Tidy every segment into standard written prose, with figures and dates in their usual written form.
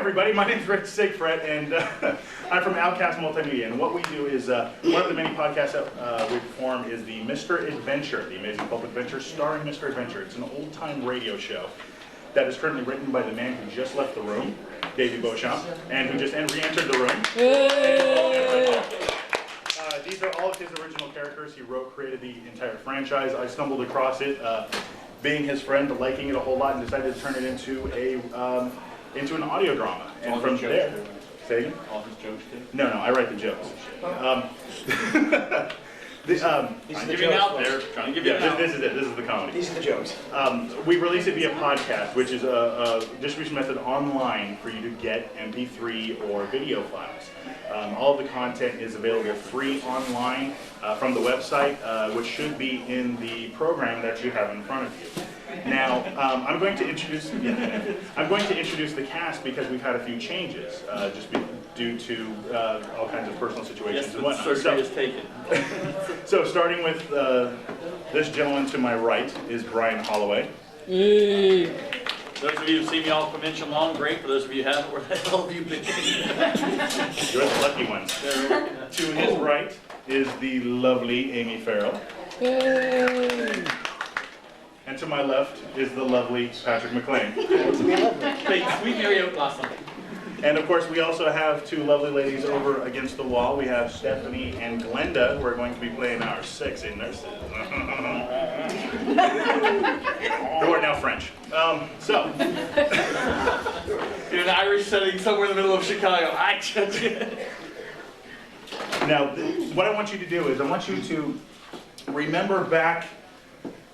everybody, my name is Rick Sigfred, and I'm from Outcast Multimedia, and what we do is, one of the many podcasts that we perform is the Mr. Adventure, the Amazing Pulp Adventure, starring Mr. Adventure. It's an old-time radio show that is currently written by the man who just left the room, Davey Beauchamp, and who just re-entered the room. These are all of his original characters. He created the entire franchise. I stumbled across it, being his friend, liking it a whole lot, and decided to turn it into an audio drama. And from there, say again? All his jokes too? No, I write the jokes. He's giving out there, trying to give you out. This is it. This is the comedy. These are the jokes. We release it via podcast, which is a distribution method online for you to get MP3 or video files. All of the content is available free online from the website, which should be in the program that you have in front of you. Now, I'm going to introduce the cast because we've had a few changes, due to all kinds of personal situations and whatnot. Surgery is taken. So starting with this gentleman to my right is Brian Holloway. Those of you who've seen me all convention long, great. For those of you who haven't, where the hell have you been? You're the lucky ones. To his right is the lovely Amy Farrell. And to my left is the lovely Patrick McLean. Sweet Mary Oak blossom. And of course, we also have two lovely ladies over against the wall. We have Stephanie and Glenda, who are going to be playing our sexy nurses. Who are now French. In an Irish setting somewhere in the middle of Chicago. I judge it. Now, what I want you to do is I want you to remember back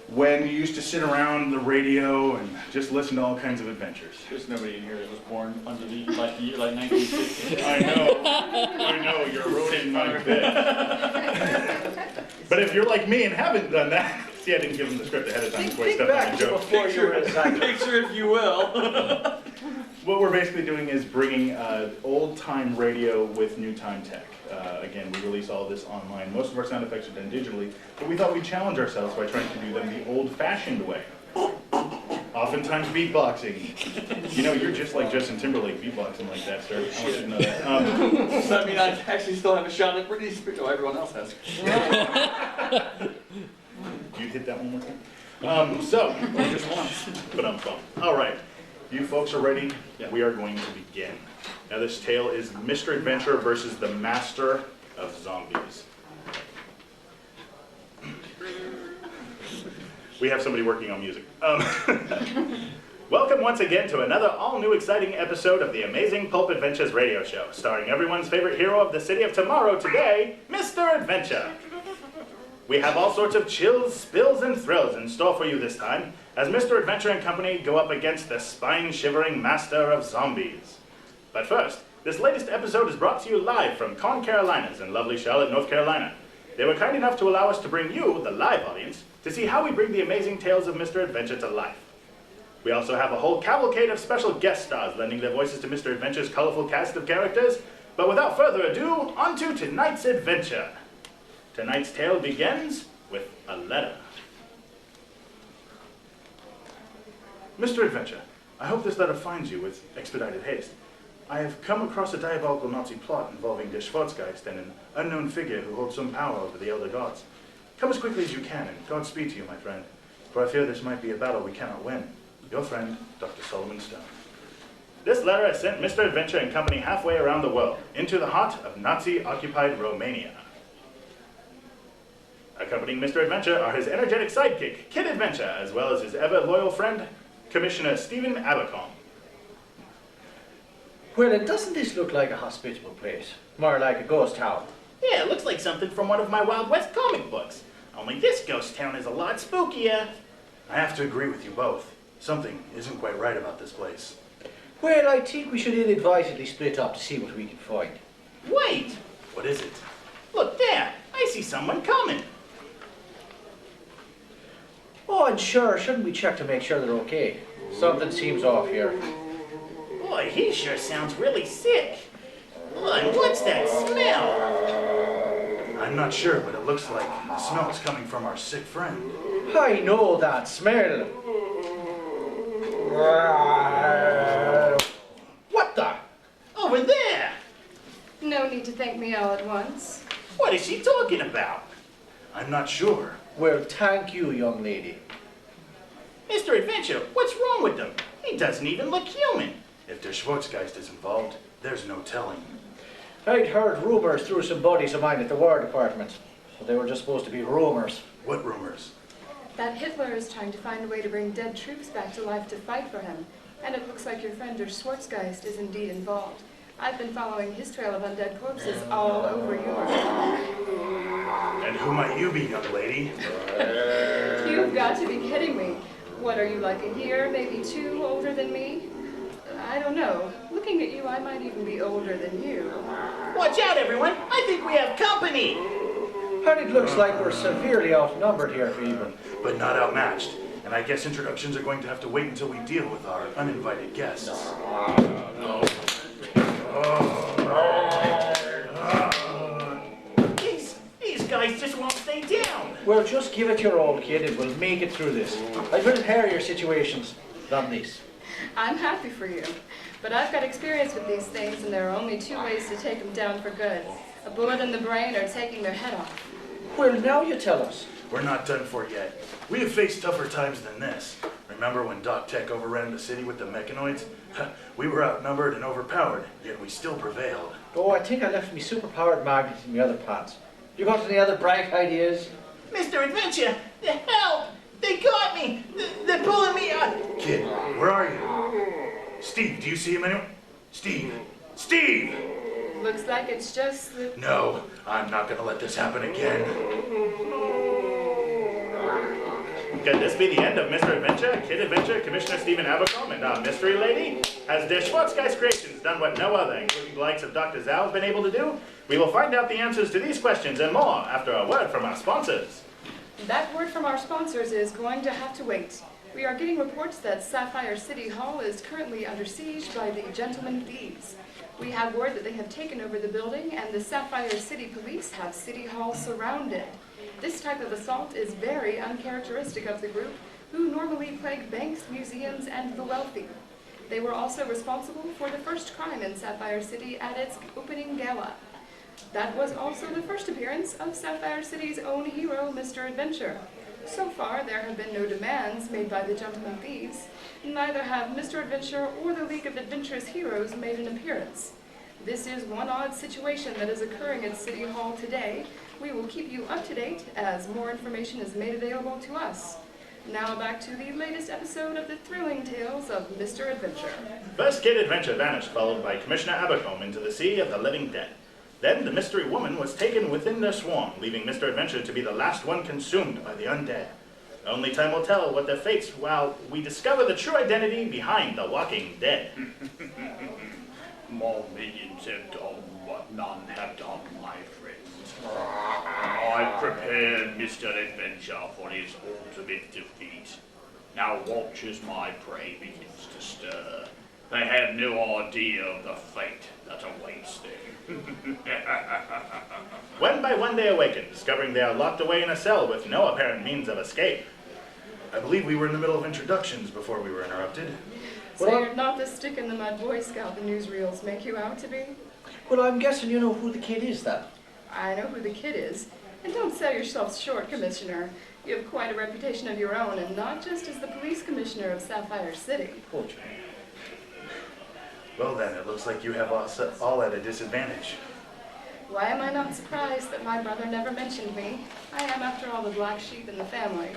when you used to sit around the radio and just listen to all kinds of adventures. There's nobody in here that was born under the year like 1960. I know, you're ruining my bit. But if you're like me and haven't done that, see, I didn't give him the script ahead of time before he stepped on the joke. Picture, if you will. What we're basically doing is bringing old-time radio with new-time tech. Again, we release all of this online. Most of our sound effects are done digitally, but we thought we'd challenge ourselves by trying to do them the old-fashioned way. Oftentimes beatboxing. You know, you're just like Justin Timberlake beatboxing like that, sir. I want you to know that. Does that mean I actually still have a shot at Britney Spears? Oh, everyone else has. You hit that one more time? Just once. But I'm fun. All right. You folks are ready? Yeah. We are going to begin. Now this tale is Mr. Adventure versus the Master of Zombies. We have somebody working on music. Welcome once again to another all-new exciting episode of the Amazing Pulp Adventures radio show, starring everyone's favorite hero of the city of tomorrow today, Mr. Adventure. We have all sorts of chills, spills, and thrills in store for you this time, as Mr. Adventure and company go up against the spine-shivering Master of Zombies. But first, this latest episode is brought to you live from ConCarolinas in lovely Charlotte, North Carolina. They were kind enough to allow us to bring you, the live audience, to see how we bring the amazing tales of Mr. Adventure to life. We also have a whole cavalcade of special guest stars lending their voices to Mr. Adventure's colorful cast of characters. But without further ado, on to tonight's adventure. Tonight's tale begins with a letter. Mr. Adventure, I hope this letter finds you with expedited haste. I have come across a diabolical Nazi plot involving Der Schwarzgeist and an unknown figure who holds some power over the elder gods. Come as quickly as you can, and Godspeed to you, my friend, for I fear this might be a battle we cannot win. Your friend, Dr. Solomon Stone. This letter has sent Mr. Adventure and company halfway around the world, into the heart of Nazi-occupied Romania. Accompanying Mr. Adventure are his energetic sidekick, Kid Adventure, as well as his ever-loyal friend, Commissioner Stephen Abercombe. Well, doesn't this look like a hospitable place? More like a ghost town. Yeah, it looks like something from one of my Wild West comic books. Only this ghost town is a lot spookier. I have to agree with you both. Something isn't quite right about this place. Well, I think we should inadvisedly split up to see what we can find. Wait! What is it? Look there! I see someone coming! Oh, and sure, shouldn't we check to make sure they're okay? Something seems off here. Boy, he sure sounds really sick. Oh, and what's that smell? I'm not sure, but it looks like the smell is coming from our sick friend. I know that smell. What the? to thank me all at once. What is she talking about? I'm not sure. Well, thank you, young lady. Mr. Adventure, what's wrong with them? He doesn't even look human. If der Schwarzgeist is involved, there's no telling. I'd heard rumors through some buddies of mine at the War Department, but they were just supposed to be rumors. What rumors? That Hitler is trying to find a way to bring dead troops back to life to fight for him, and it looks like your friend der Schwarzgeist is indeed involved. I've been following his trail of undead corpses all over Europe. And who might you be, young lady? You've got to be kidding me. What, are you like a year, maybe two, older than me? I don't know. Looking at you, I might even be older than you. Watch out, everyone! I think we have company! And it looks like we're severely outnumbered here, Phoebe. But not outmatched. And I guess introductions are going to have to wait until we deal with our uninvited guests. These guys just won't stay down. Well, just give it your old kid and we'll make it through this. I've been in hairier situations than these. I'm happy for you, but I've got experience with these things, and there are only two ways to take them down for good. A bullet in the brain or taking their head off. Well, now you tell us. We're not done for yet. We have faced tougher times than this. Remember when Doc Tech overran the city with the mechanoids? We were outnumbered and overpowered, yet we still prevailed. Oh, I think I left me superpowered magnet in the other pants. You got any other bright ideas? Mr. Adventure, help! They got me! They're pulling me out! Kid, where are you? Steve, do you see him anywhere? Steve! Steve! Looks like it's just the... No, I'm not gonna let this happen again. Could this be the end of Mr. Adventure, Kid Adventure, Commissioner Stephen Abercrombie, and our mystery lady? Has der Schwarzgeist Creations done what no other, including the likes of Dr. Zhao, have been able to do? We will find out the answers to these questions and more after a word from our sponsors. That word from our sponsors is going to have to wait. We are getting reports that Sapphire City Hall is currently under siege by the Gentlemen Thieves. We have word that they have taken over the building, and the Sapphire City Police have City Hall surrounded. This type of assault is very uncharacteristic of the group, who normally plague banks, museums, and the wealthy. They were also responsible for the first crime in Sapphire City at its opening gala. That was also the first appearance of Sapphire City's own hero, Mr. Adventure. So far, there have been no demands made by the Gentlemen Thieves. Neither have Mr. Adventure or the League of Adventurous Heroes made an appearance. This is one odd situation that is occurring at City Hall today. We will keep you up to date as more information is made available to us. Now back to the latest episode of the thrilling tales of Mr. Adventure. First Kid Adventure vanished, followed by Commissioner Abercrombie into the sea of the living dead. Then the mystery woman was taken within their swarm, leaving Mr. Adventure to be the last one consumed by the undead. Only time will tell what their fates while we discover the true identity behind the walking dead. More minions have done what none have done, my friends. I've prepared Mr. Adventure for his ultimate defeat. Now watch as my prey begins to stir. They have no idea of the fate that awaits them. One by one they awaken, discovering they are locked away in a cell with no apparent means of escape. I believe we were in the middle of introductions before we were interrupted. So you're not the stick-in-the-mud Boy Scout the newsreels make you out to be? Well, I'm guessing you know who the kid is, then. I know who the kid is. And don't sell yourself short, Commissioner. You have quite a reputation of your own, and not just as the police commissioner of Sapphire City. Oh, Jane. Well then, it looks like you have us all at a disadvantage. Why am I not surprised that my brother never mentioned me? I am, after all, the black sheep in the family.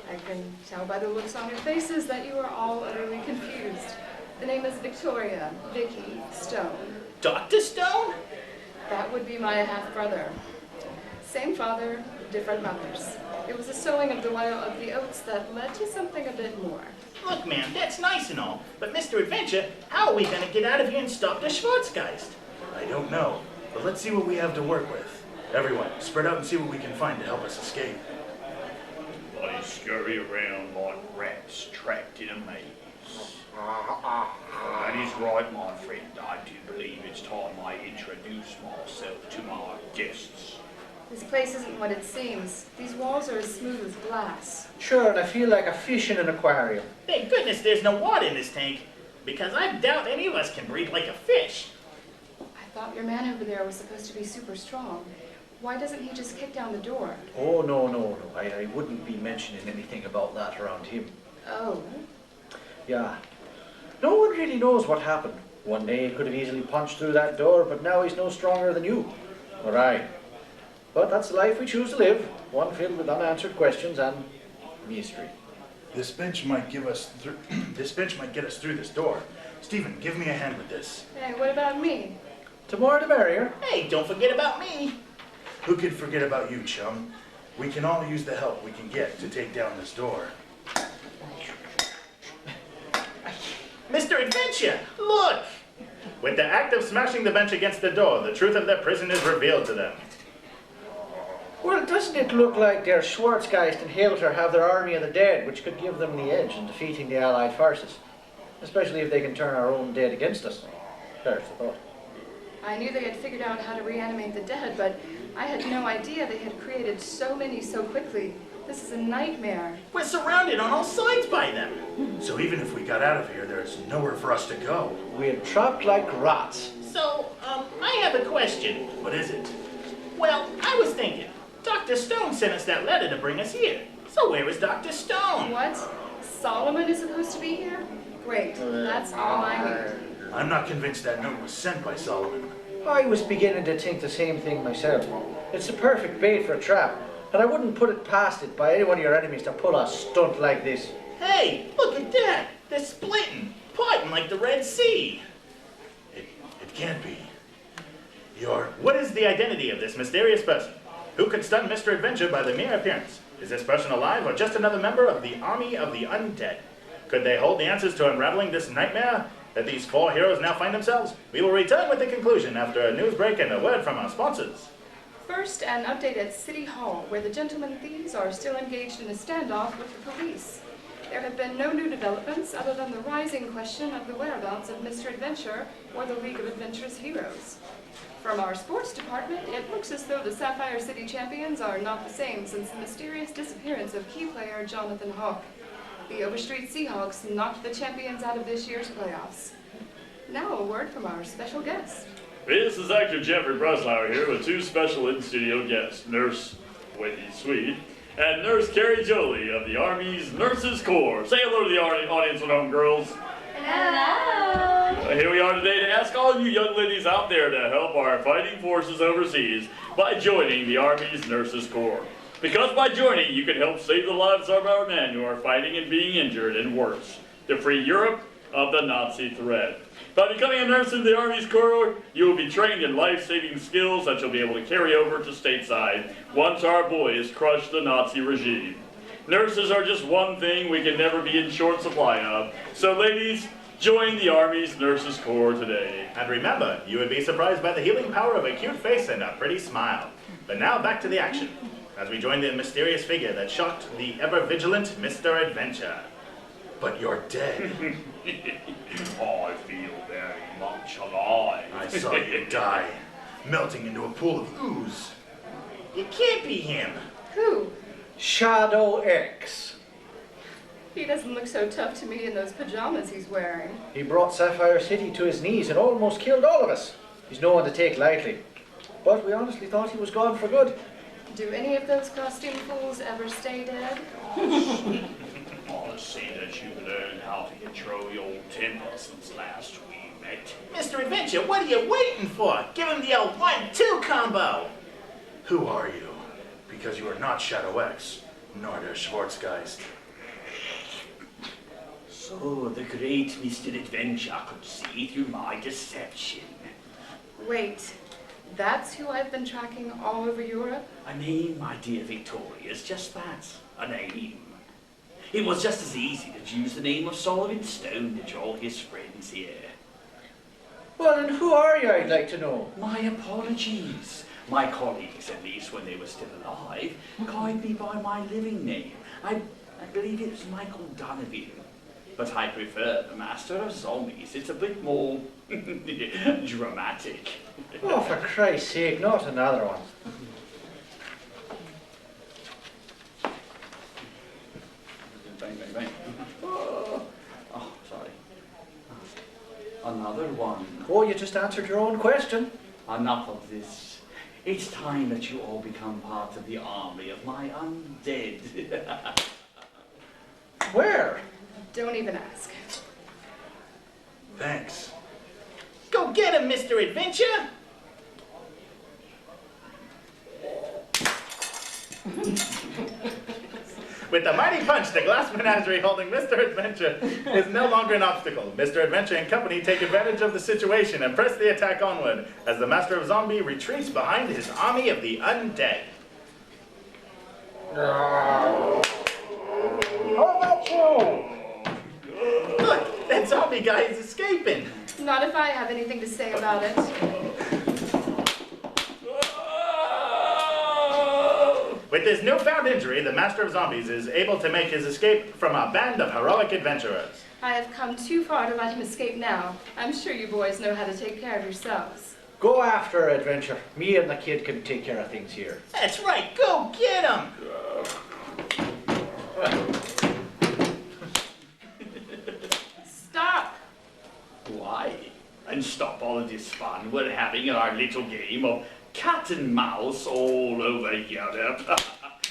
I can tell by the looks on your faces that you are all utterly confused. The name is Victoria, Vicky Stone. Dr. Stone? That would be my half-brother. Same father, different mothers. It was a sowing of the of the oats that led to something a bit more. Look, man, that's nice and all, but Mr. Adventure, how are we going to get out of here and stop the Schwarzgeist? I don't know, but let's see what we have to work with. Everyone, spread out and see what we can find to help us escape. They scurry around like rats trapped in a maze. That is right, my friend. I do believe it's time I introduce myself to my guests. This place isn't what it seems. These walls are as smooth as glass. Sure, and I feel like a fish in an aquarium. Thank goodness there's no water in this tank, because I doubt any of us can breathe like a fish. I thought your man over there was supposed to be super strong. Why doesn't he just kick down the door? Oh, no. I wouldn't be mentioning anything about that around him. Oh. Yeah. No one really knows what happened. One day he could have easily punched through that door, but now he's no stronger than you. Or I. But that's the life we choose to live. One filled with unanswered questions and mystery. This bench might give us through. This bench might get us through this door. Stephen, give me a hand with this. Hey, what about me? The more the merrier. Hey, don't forget about me. Who could forget about you, chum? We can all use the help we can get to take down this door. Mr. Adventure, look! With the act of smashing the bench against the door, the truth of their prison is revealed to them. Well, doesn't it look like their Schwarzgeist and Hilter have their army of the dead, which could give them the edge in defeating the Allied forces? Especially if they can turn our own dead against us. There's the thought. I knew they had figured out how to reanimate the dead, but I had no idea they had created so many so quickly. This is a nightmare. We're surrounded on all sides by them. So even if we got out of here, there's nowhere for us to go. We're trapped like rats. So, I have a question. What is it? Well, I was thinking, Dr. Stone sent us that letter to bring us here. So where is Dr. Stone? What? Solomon is supposed to be here? Great, that's all I need. I'm not convinced that note was sent by Solomon. I was beginning to think the same thing myself. It's the perfect bait for a trap, and I wouldn't put it past it by any one of your enemies to pull a stunt like this. Hey, look at that! They're splitting, parting like the Red Sea. It can't be. What is the identity of this mysterious person? Who could stun Mr. Adventure by the mere appearance? Is this person alive or just another member of the army of the undead? Could they hold the answers to unraveling this nightmare that these four heroes now find themselves? We will return with the conclusion after a news break and a word from our sponsors. First, an update at City Hall, where the gentlemen thieves are still engaged in a standoff with the police. There have been no new developments other than the rising question of the whereabouts of Mr. Adventure or the League of Adventure's heroes. From our sports department, it looks as though the Sapphire City champions are not the same since the mysterious disappearance of key player Jonathan Hawk. The Overstreet Seahawks knocked the champions out of this year's playoffs. Now a word from our special guest. This is actor Jeffrey Breslauer here with two special in-studio guests, Nurse Wendy Sweet and Nurse Carrie Jolie of the Army's Nurses Corps. Say hello to the audience at home, girls. Hello! Here we are today to ask all you young ladies out there to help our fighting forces overseas by joining the Army's Nurses Corps. Because by joining, you can help save the lives of our men who are fighting and being injured, and worse, to free Europe of the Nazi threat. By becoming a nurse in the Army's Corps, you will be trained in life-saving skills that you'll be able to carry over to stateside once our boys crush the Nazi regime. Nurses are just one thing we can never be in short supply of. So ladies, join the Army's Nurses Corps today. And remember, you would be surprised by the healing power of a cute face and a pretty smile. But now back to the action, as we join the mysterious figure that shocked the ever-vigilant Mr. Adventure. But you're dead. I feel very much alive. I saw you die, melting into a pool of ooze. It can't be him. Who? Shadow X. He doesn't look so tough to me in those pajamas he's wearing. He brought Sapphire City to his knees and almost killed all of us. He's no one to take lightly. But we honestly thought he was gone for good. Do any of those costume fools ever stay dead? I see that you've learned how to control your temper since last we met. Mr. Adventure, what are you waiting for? Give him the old 1-2 combo. Who are you? Because you are not Shadow X, nor der Schwarzgeist. So the great Mr. Adventure could see through my deception. Wait, that's who I've been tracking all over Europe? A name, my dear Victoria, is just that, a name. It was just as easy to use the name of Solomon Stone to draw his friends here. Well, then who are you, I'd like to know? My apologies. My colleagues, at least when they were still alive, called me by my living name. I believe it's Michael Donovan. But I prefer the Master of Zombies. It's a bit more dramatic. Oh, for Christ's sake, not another one. Bang, bang, bang. Oh, sorry. Another one. Oh, you just answered your own question. Enough of this. It's time that you all become part of the army of my undead. Where? Don't even ask. Thanks. Go get him, Mr. Adventure! With a mighty punch, the glass menagerie holding Mr. Adventure is no longer an obstacle. Mr. Adventure and company take advantage of the situation and press the attack onward as the Master of Zombie retreats behind his army of the undead. How about you? Look, that zombie guy is escaping. Not if I have anything to say about it. With his newfound injury, the Master of Zombies is able to make his escape from a band of heroic adventurers. I have come too far to let him escape now. I'm sure you boys know how to take care of yourselves. Go after her, Adventure. Me and the kid can take care of things here. That's right, go get him! Stop! Why? And stop all of this fun we're having in our little game of cat and mouse all over here.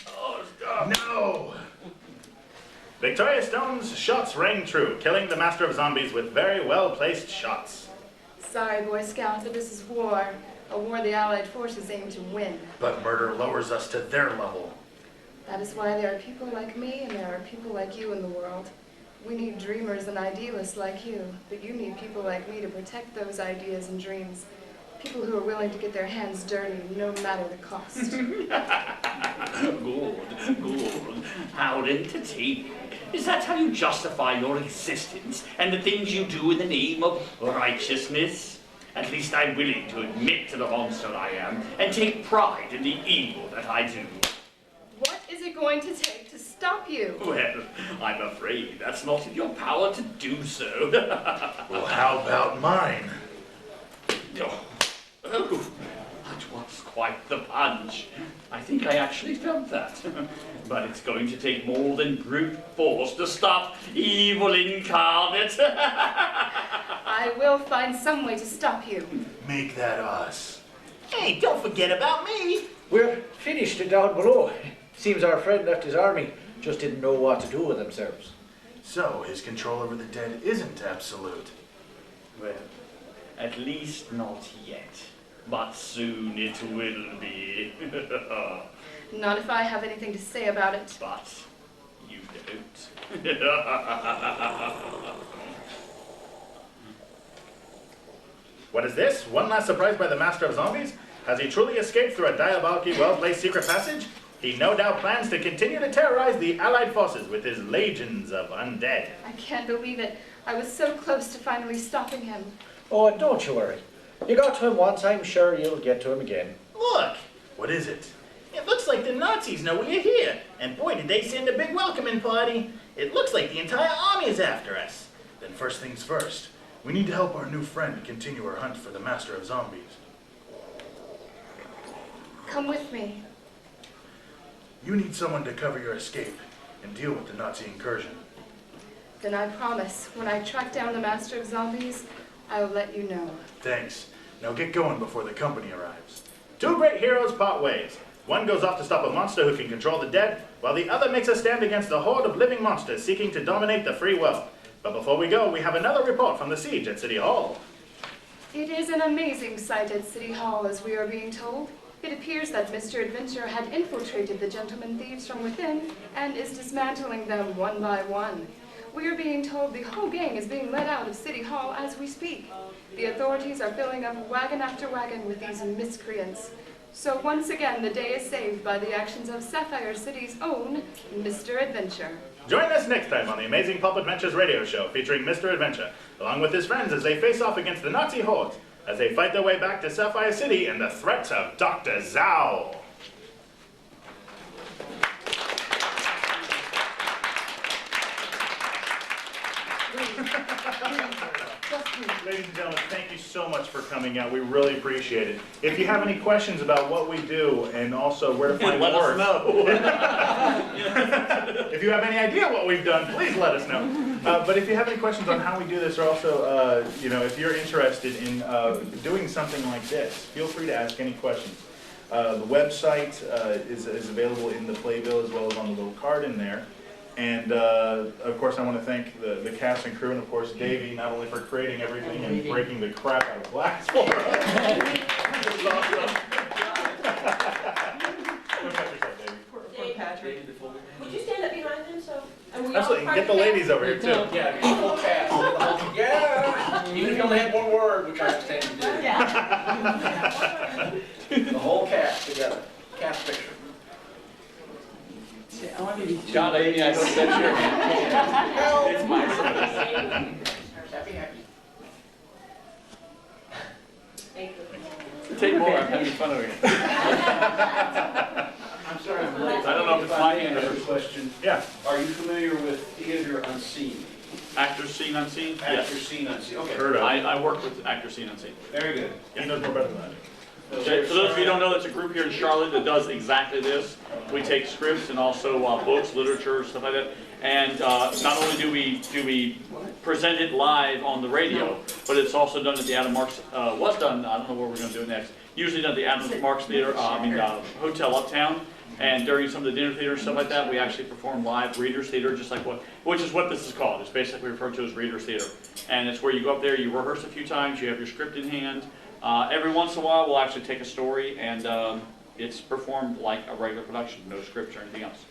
Oh, stop. No! Victoria Stone's shots rang true, killing the Master of Zombies with very well-placed shots. Sorry, Boy Scout, but this is war. A war the Allied forces aim to win. But murder lowers us to their level. That is why there are people like me and there are people like you in the world. We need dreamers and idealists like you, but you need people like me to protect those ideas and dreams. People who are willing to get their hands dirty no matter the cost. Good. How entertaining. Is that how you justify your existence and the things you do in the name of righteousness? At least I'm willing to admit to the monster I am and take pride in the evil that I do. What is it going to take to stop you? Well, I'm afraid that's not in your power to do so. Well, how about mine? Oh, that was quite the punch. I think I actually felt that. But it's going to take more than brute force to stop evil incarnate. I will find some way to stop you. Make that us. Hey, don't forget about me! We're finished down below. Seems our friend left his army, just didn't know what to do with themselves. So, his control over the dead isn't absolute. Well, at least not yet. But soon it will be. Not if I have anything to say about it. But you don't. What is this? One last surprise by the Master of Zombies? Has he truly escaped through a diabolically well-placed secret passage? He no doubt plans to continue to terrorize the Allied forces with his legions of undead. I can't believe it. I was so close to finally stopping him. Oh, and don't you worry. You got to him once, I'm sure you'll get to him again. Look! What is it? It looks like the Nazis know we're here. And boy, did they send a big welcoming party. It looks like the entire army is after us. Then first things first. We need to help our new friend continue her hunt for the Master of Zombies. Come with me. You need someone to cover your escape and deal with the Nazi incursion. Then I promise, when I track down the Master of Zombies, I will let you know. Thanks. Now get going before the company arrives. Two great heroes part ways. One goes off to stop a monster who can control the dead, while the other makes a stand against the horde of living monsters seeking to dominate the free world. But before we go, we have another report from the siege at City Hall. It is an amazing sight at City Hall, as we are being told. It appears that Mr. Adventure had infiltrated the gentleman thieves from within and is dismantling them one by one. We are being told the whole gang is being let out of City Hall as we speak. The authorities are filling up wagon after wagon with these miscreants. So once again, the day is saved by the actions of Sapphire City's own Mr. Adventure. Join us next time on the Amazing Pulp Adventures radio show featuring Mr. Adventure, along with his friends as they face off against the Nazi hordes, as they fight their way back to Sapphire City and the threats of Dr. Zhao. Ladies and gentlemen, thank you so much for coming out. We really appreciate it. If you have any questions about what we do and also where to find Let more, us know. if you have any idea what we've done, please let us know. But if you have any questions on how we do this, or also, if you're interested in doing something like this, feel free to ask any questions. The website is available in the playbill as well as on the little card in there. And of course, I want to thank the cast and crew, and of course Davey, not only for creating everything and breaking the crap out of glass for us. It's awesome. Look at yourself, Davey. Poor Patrick. Would you stand up behind him so? Are we all Absolutely, part get of the the ladies over here too. Yeah, the whole cast. Yeah. Even if you only had one word, which I understand you did. Yeah. The whole cast together. Cast picture. John, I know that's your It's my Happy, happy. Thank you. Take more, I'm having fun over here. I'm sorry, I'm late. I don't know if it's my hand or Another question. Yeah. Are you familiar with theater unseen? Actors seen, unseen? Actor Yes. seen, unseen. Okay. Heard of. I work with actors seen, unseen. Very good. He knows more better than that. Okay, for those of you who don't know, that's a group here in Charlotte that does exactly this. We take scripts and also books, literature, stuff like that. And not only do we present it live on the radio, but it's also done at the Adam Marks, was done, I don't know where we're going to do it next, usually done at the Adam Marks Theater, Hotel Uptown. And during some of the dinner theater and stuff like that, we actually perform live Readers Theater, just like which is what this is called. It's basically referred to as Readers Theater. And it's where you go up there, you rehearse a few times, you have your script in hand. Every once in a while, we'll actually take a story and it's performed like a regular production, no scripts or anything else.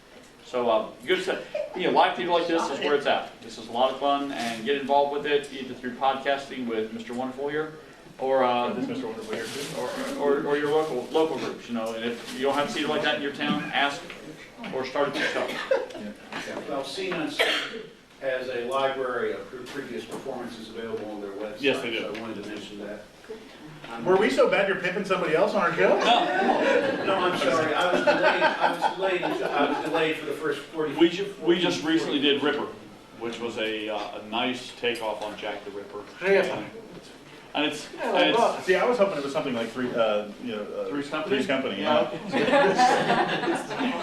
So good stuff. Live theater like this is where it's at. This is a lot of fun, and get involved with it either through podcasting with Mr. Wonderful here, or This Mr. Wonderful here too. or your local groups. And if you don't have a theater like that in your town, ask or start it yourself. Well, Seen Unseen has a library of previous performances available on their website. Yes, they do. So I wanted to mention that. Were we so bad you're pimping somebody else on our show? No, I'm sorry. I was delayed for the first 40. We just recently did Ripper, which was a nice takeoff on Jack the Ripper. And it's See, I was hoping it was something like Three's Company. Three's Company. Yeah.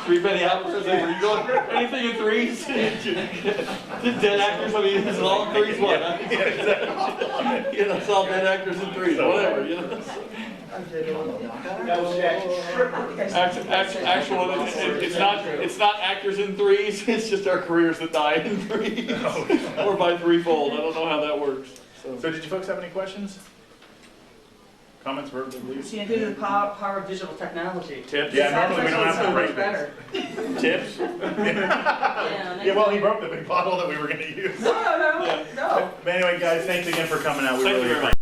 Three penny apples. Are you going anything in threes? Dead actors. I mean, it's all threes. What? Huh? Yeah, exactly. It's all dead actors in threes. Whatever. That was Jack. Actual. It's not actors in threes. It's just our careers that die in threes, or by threefold. I don't know how that works. So did you folks have any questions? Comments, verbal, please? See, due to the power of digital technology. Tips. Yeah, normally we don't have to so break much better. Tips. Yeah, well, he broke the big bottle that we were going to use. No. But anyway, guys, thanks again for coming out. We Thank you really very much.